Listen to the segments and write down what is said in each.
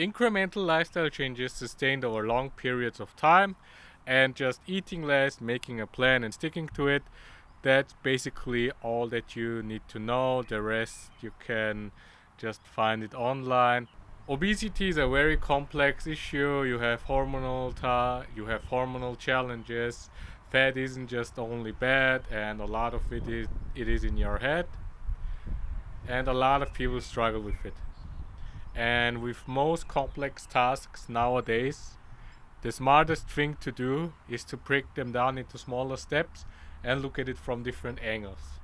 incremental lifestyle changes sustained over long periods of time, and just eating less, making a plan and sticking to it, that's basically all that you need to know. The rest you can just find it online. Obesity is a very complex issue. You have hormonal challenges. Fat isn't just only bad, and a lot of it is in your head, and a lot of people struggle with it. And with most complex tasks nowadays, the smartest thing to do is to break them down into smaller steps and look at it from different angles.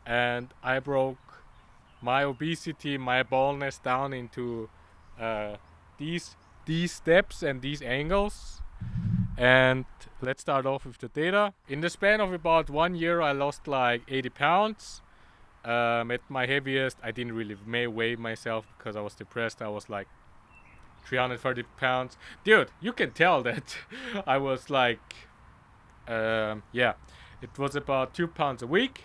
And I broke my obesity, my baldness down into these steps and these angles. And let's start off with the data. In the span of about 1 year, I lost like 80 pounds. At my heaviest, I didn't really weigh myself because I was depressed. I was like 330 pounds. Dude, you can tell that I was like, it was about 2 pounds a week.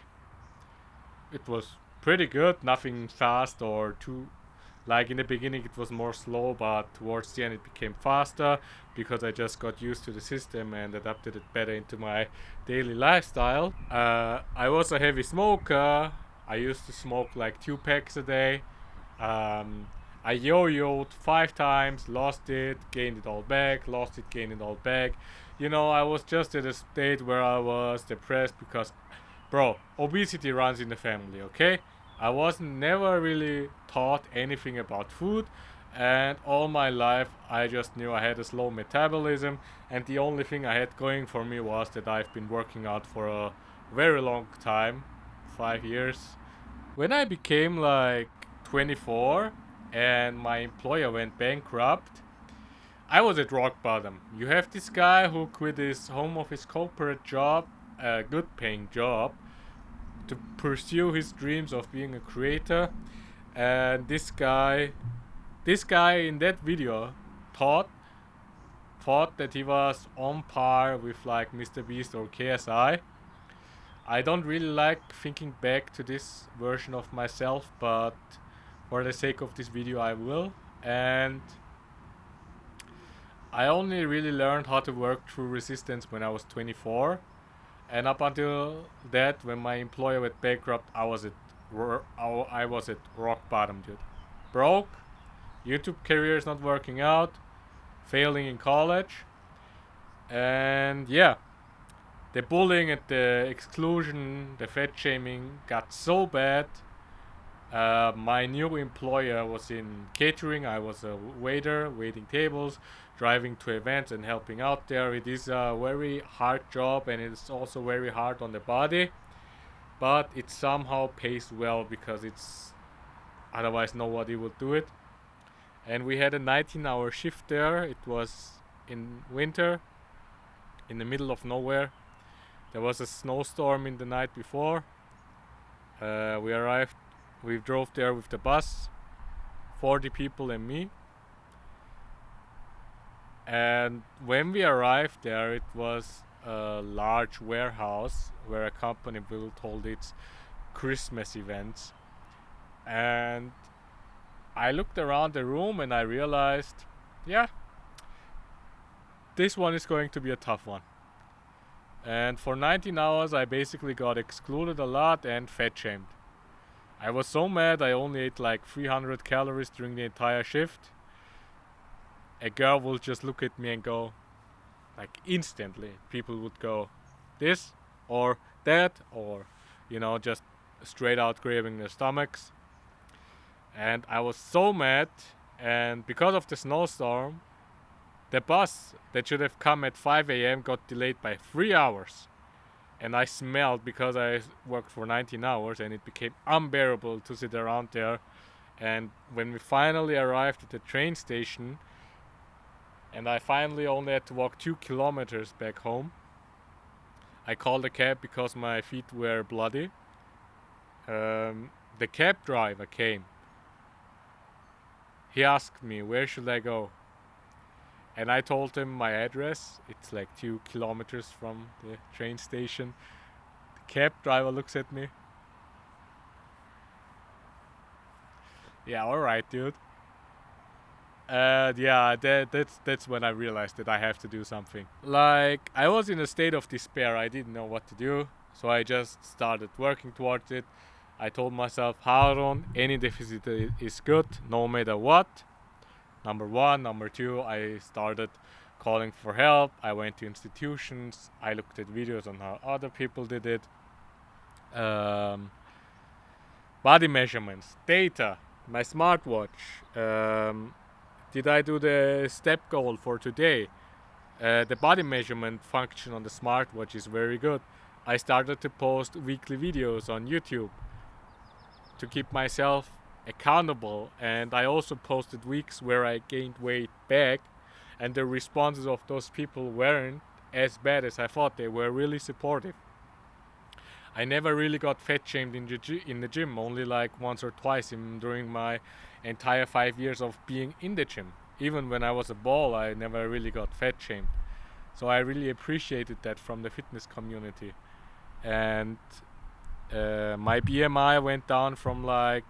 It was pretty good, nothing fast or too, like in the beginning it was more slow, but towards the end it became faster because I just got used to the system and adapted it better into my daily lifestyle. I was a heavy smoker. I used to smoke like 2 packs a day. I yo-yoed 5 times, lost it, gained it all back, lost it, gained it all back. You know, I was just at a state where I was depressed because, bro, obesity runs in the family, okay? I was never really taught anything about food, and all my life I just knew I had a slow metabolism, and the only thing I had going for me was that I've been working out for a very long time, 5 years. When I became like 24 and my employer went bankrupt, I was at rock bottom. You have this guy who quit his home office corporate job, a good paying job, to pursue his dreams of being a creator. And this guy in that video thought that he was on par with like Mr. Beast or KSI. I don't really like thinking back to this version of myself, but for the sake of this video I will. And I only really learned how to work through resistance when I was 24. And up until that, when my employer went bankrupt, I was at rock bottom, dude. Broke, YouTube career is not working out, failing in college, and yeah, the bullying and the exclusion, the fat shaming got so bad. My new employer was in catering. I was a waiter, waiting tables, driving to events and helping out there. It is a very hard job, and it's also very hard on the body, but it somehow pays well because it's otherwise nobody would do it. And we had a 19-hour shift there. It was in winter, in the middle of nowhere. There was a snowstorm in the night before. We drove there with the bus, 40 people and me. And when we arrived there, it was a large warehouse where a company built all its Christmas events. And I looked around the room and I realized, yeah, this one is going to be a tough one. And for 19 hours I basically got excluded a lot and fat shamed. I was so mad I only ate like 300 calories during the entire shift. A girl will just look at me and go, like instantly, people would go, this or that, or, you know, just straight out grabbing their stomachs. And I was so mad, and because of the snowstorm, the bus that should have come at 5 a.m. got delayed by 3 hours. And I smelled because I worked for 19 hours and it became unbearable to sit around there. And when we finally arrived at the train station, and I finally only had to walk 2 kilometers back home, I called a cab because my feet were bloody. The cab driver came. He asked me, where should I go? And I told him my address. It's like 2 kilometers from the train station. The cab driver looks at me. Yeah, alright, dude. Yeah, that's when I realized that I have to do something. Like, I was in a state of despair. I didn't know what to do, so I just started working towards it. I told myself, Haron, any deficit is good, no matter what. Number one. Number two, I started calling for help. I went to institutions. I looked at videos on how other people did it. Body measurements, data, my smartwatch. Did I do the step goal for today? The body measurement function on the smartwatch is very good. I started to post weekly videos on YouTube to keep myself accountable, and I also posted weeks where I gained weight back, and the responses of those people weren't as bad as I thought. They were really supportive. I never really got fat shamed in the gym, only like once or twice during my entire 5 years of being in the gym. Even when I was a ball, I never really got fat shamed. So I really appreciated that from the fitness community. And my BMI went down from like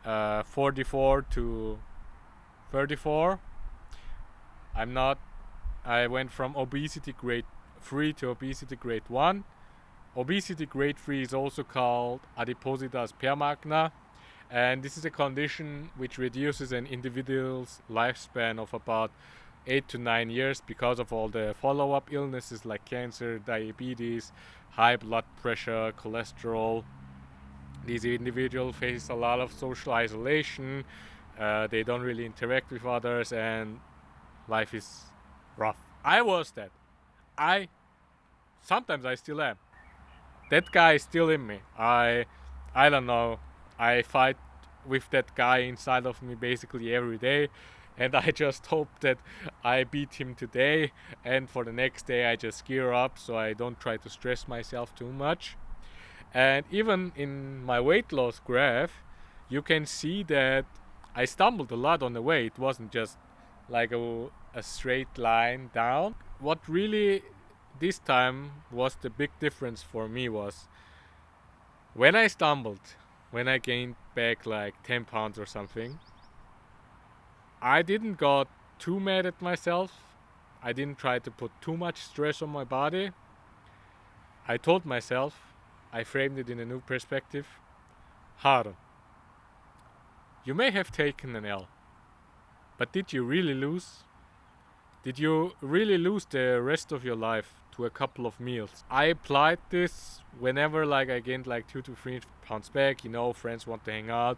44 to 34. I went from obesity grade 3 to obesity grade 1. Obesity grade 3 is also called adipositas per magna, and this is a condition which reduces an individual's lifespan of about 8 to 9 years because of all the follow-up illnesses like cancer, diabetes, high blood pressure, cholesterol. These individuals face a lot of social isolation, they don't really interact with others, and life is rough. I was that. Sometimes I still am. That guy is still in me. I don't know. I fight with that guy inside of me basically every day, and I just hope that I beat him today, and for the next day I just gear up so I don't try to stress myself too much. And even in my weight loss graph, you can see that I stumbled a lot on the way. It wasn't just like a straight line down. What really this time was the big difference for me was when I stumbled, when I gained back like 10 pounds or something, I didn't got too mad at myself. I didn't try to put too much stress on my body. I told myself, I framed it in a new perspective, Haron, you may have taken an L, but did you really lose? Did you really lose the rest of your life to a couple of meals? I applied this whenever like I gained like 2 to 3 pounds back. You know, friends want to hang out,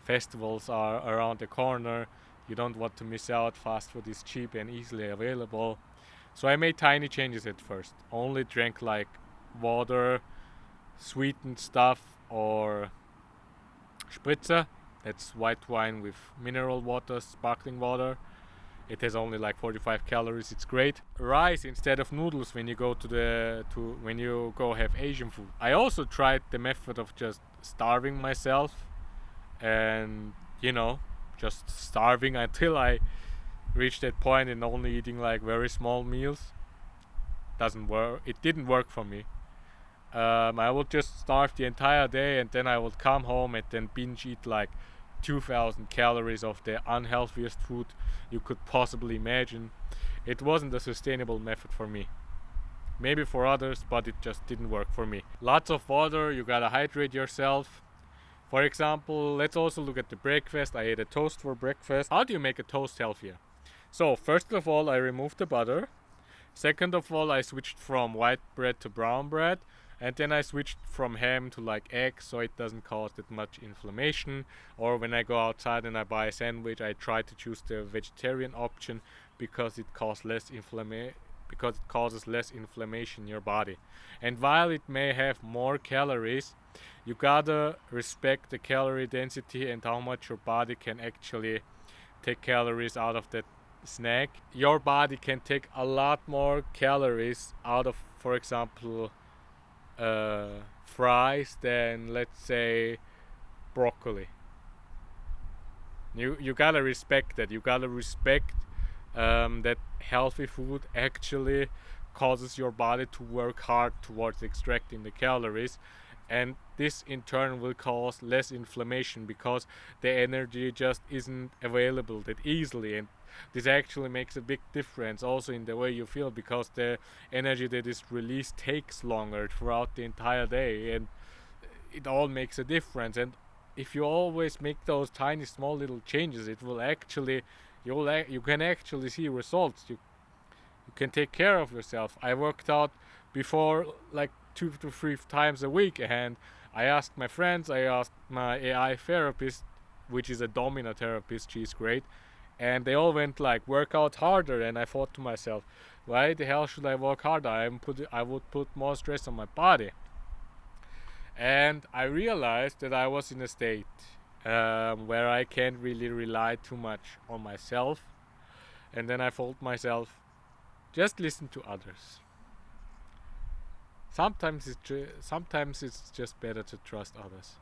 festivals are around the corner, you don't want to miss out, fast food is cheap and easily available. So I made tiny changes at first. Only drank like water, sweetened stuff, or spritzer. That's white wine with mineral water, sparkling water. It has only like 45 calories. It's great. Rice instead of noodles when you go when you go have Asian food. I also tried the method of just starving myself, and just starving until I reached that point and only eating like very small meals. Doesn't work. It didn't work for me. I would just starve the entire day, and then I would come home and then binge eat like 2,000 calories of the unhealthiest food you could possibly imagine. It wasn't a sustainable method for me. Maybe for others, but it just didn't work for me. Lots of water, you gotta hydrate yourself. For example, let's also look at the breakfast. I ate a toast for breakfast. How do you make a toast healthier? So first of all, I removed the butter. Second of all, I switched from white bread to brown bread. And then I switched from ham to like eggs, so it doesn't cause that much inflammation. Or when I go outside and I buy a sandwich, I try to choose the vegetarian option because it causes less inflammation in your body. And while it may have more calories, you gotta respect the calorie density and how much your body can actually take calories out of that snack. Your body can take a lot more calories out of, for example, fries than, let's say, broccoli. You gotta respect that. You gotta respect that healthy food actually causes your body to work hard towards extracting the calories, and this in turn will cause less inflammation because the energy just isn't available that easily, and this actually makes a big difference also in the way you feel, because the energy that is released takes longer throughout the entire day, and it all makes a difference. And if you always make those tiny small little changes, it will actually you can actually see results. You can take care of yourself. I worked out before like 2 to 3 times a week, and I asked my friends, I asked my AI therapist, which is a Domina therapist, she's great, and they all went like, work out harder. And I thought to myself, why the hell should I work harder? I would put more stress on my body. And I realized that I was in a state where I can't really rely too much on myself. And then I told myself, just listen to others. Sometimes it's just better to trust others.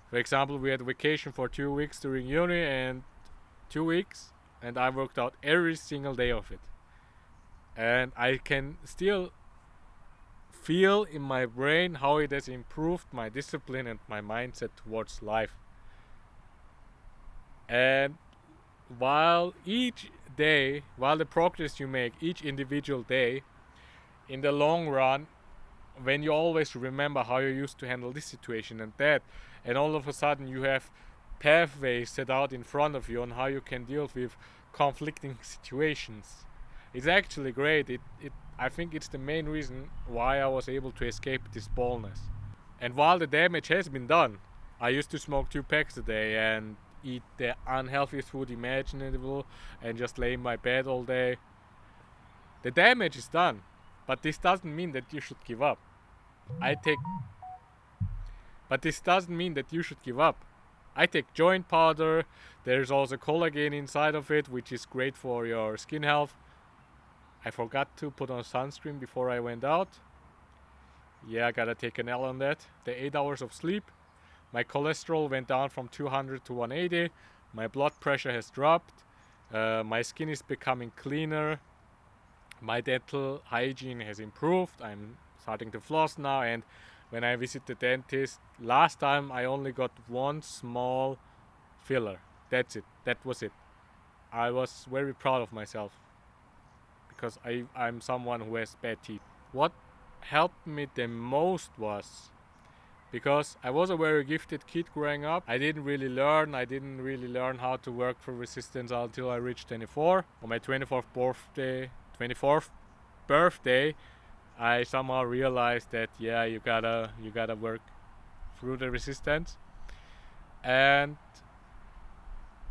For example, we had a vacation for 2 weeks during uni, and 2 weeks, and I worked out every single day of it. And I can still feel in my brain how it has improved my discipline and my mindset towards life. And while the progress you make each individual day, in the long run, when you always remember how you used to handle this situation and that, and all of a sudden you have pathways set out in front of you on how you can deal with conflicting situations, it's actually great. I think it's the main reason why I was able to escape this baldness. And while the damage has been done, I used to smoke 2 packs a day and eat the unhealthiest food imaginable and just lay in my bed all day. The damage is done, but this doesn't mean that you should give up. I take joint powder. There's also collagen inside of it, which is great for your skin health. I forgot to put on sunscreen before I went out. Yeah, I gotta take an L on that. The 8 hours of sleep. My cholesterol went down from 200 to 180. My blood pressure has dropped. My skin is becoming cleaner. My dental hygiene has improved. I'm starting to floss now, and when I visit the dentist, last time I only got 1 small filler. That's it. That was it. I was very proud of myself because I'm someone who has bad teeth. What helped me the most was because I was a very gifted kid growing up. I didn't really learn how to work for resistance until I reached 24. On my 24th birthday, I somehow realized that you gotta work through the resistance, and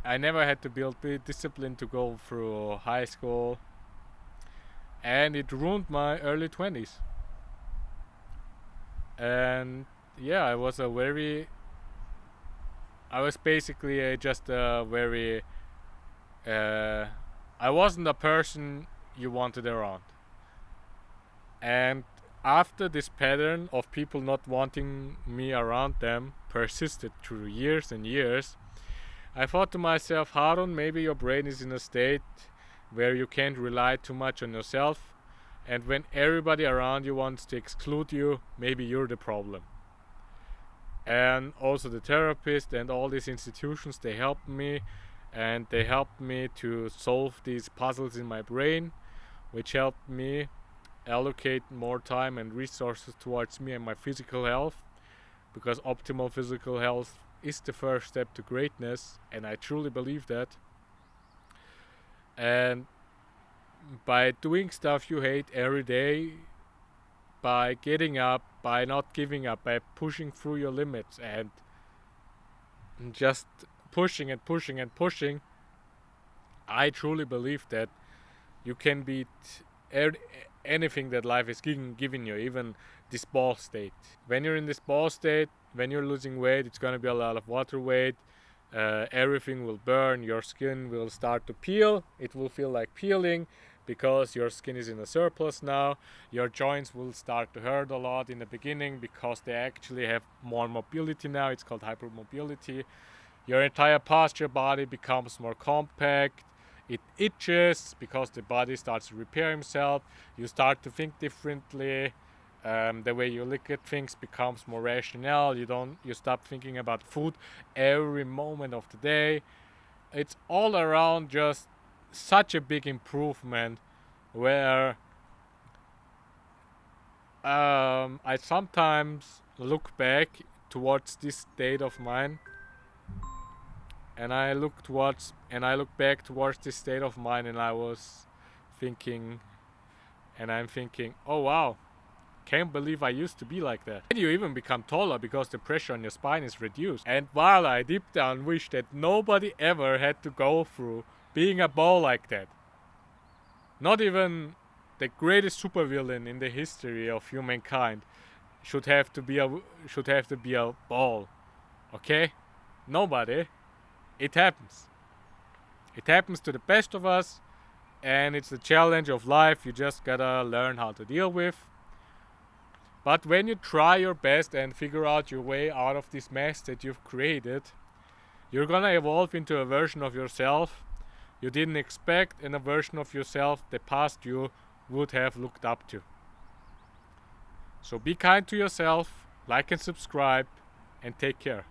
I never had to build discipline to go through high school, and it ruined my early 20s. And I was basically just a very I wasn't a person you wanted around. And after this pattern of people not wanting me around them persisted through years and years, I thought to myself, Harun, maybe your brain is in a state where you can't rely too much on yourself, and when everybody around you wants to exclude you, maybe you're the problem. And also the therapist and all these institutions, they helped me, and they helped me to solve these puzzles in my brain, which helped me allocate more time and resources towards me and my physical health, because optimal physical health is the first step to greatness, and I truly believe that. And by doing stuff you hate every day, by getting up, by not giving up, by pushing through your limits and just pushing and pushing and pushing, I truly believe that you can beat anything that life is giving you, even this ball state. When you're in this ball state, when you're losing weight, it's going to be a lot of water weight. Everything will burn, your skin will start to peel, it will feel like peeling because your skin is in a surplus now. Your joints will start to hurt a lot in the beginning because they actually have more mobility now. It's called hypermobility. Your entire posture body becomes more compact. It itches because the body starts to repair himself. You start to think differently. The way you look at things becomes more rational. You stop thinking about food every moment of the day. It's all around just such a big improvement where I sometimes look back towards this state of mine, and I look back towards this state of mine, and I was thinking, and I'm thinking, oh wow, can't believe I used to be like that. And you even become taller because the pressure on your spine is reduced. And while I deep down wish that nobody ever had to go through being a ball like that, not even the greatest supervillain in the history of humankind should have to be a ball. Okay? Nobody. It happens. It happens to the best of us, and it's the challenge of life you just gotta learn how to deal with. But when you try your best and figure out your way out of this mess that you've created, you're gonna evolve into a version of yourself you didn't expect, and a version of yourself the past you would have looked up to. So be kind to yourself, like and subscribe, and take care.